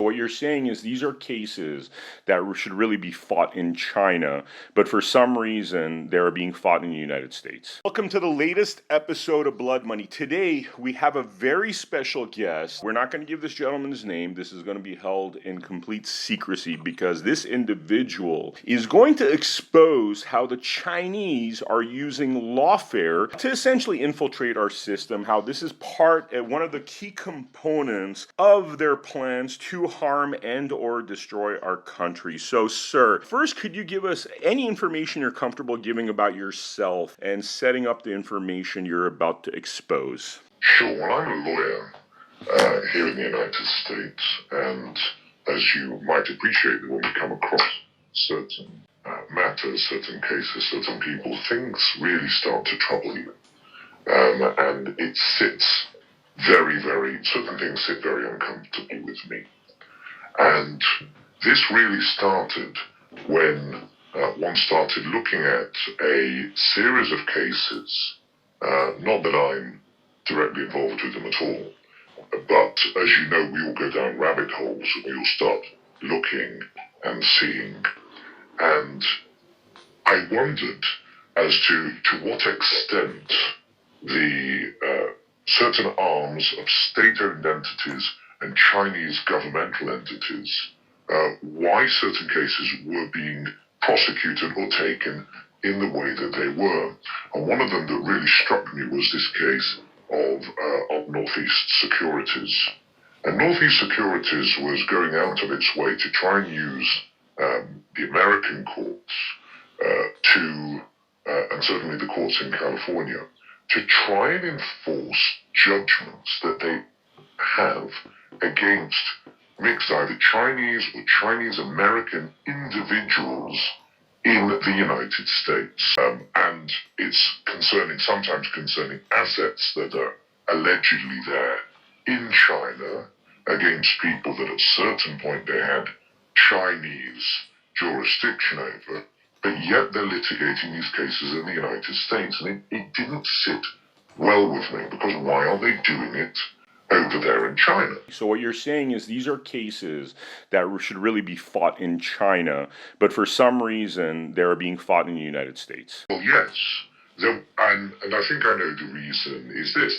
what you're saying is these are cases that should really be fought in China, but for some reason they're being fought in the United States. Welcome to the latest episode of Blood Money. Today we have a very special guest. We're not going to give this gentleman's name. This is going to be held in complete secrecy because this individual is going to expose how the Chinese are using Lawfare to essentially infiltrate our system, how this is one of the key components of their plans to harm and or destroy our country. So, sir, first, could you give us any information you're comfortable giving about yourself and setting up the information you're about to expose? Sure. Well, I'm a lawyer here in the United States, and as you might appreciate, when we come across certain matters, certain cases, certain people, things really start to trouble you. And it sits certain things sit very uncomfortably with me. And this really started when one started looking at a series of cases, not that I'm directly involved with them at all, but as you know, we all go down rabbit holes and we all start looking and seeing. And I wondered as to what extent the certain arms of state-owned entities and Chinese governmental entities, why certain cases were being prosecuted or taken in the way that they were. And one of them that really struck me was this case of Northeast Securities. And Northeast Securities was going out of its way to try and use the American courts and certainly the courts in California, to try and enforce judgments that they have against mixed either Chinese or Chinese-American individuals in the United States. And it's sometimes concerning assets that are allegedly there in China against people that at a certain point they had Chinese jurisdiction over, but yet they're litigating these cases in the United States. And it didn't sit well with me, because why are they doing it over there in China? So what you're saying is these are cases that should really be fought in China, but for some reason they're being fought in the United States. Well, yes. And I think I know the reason is this.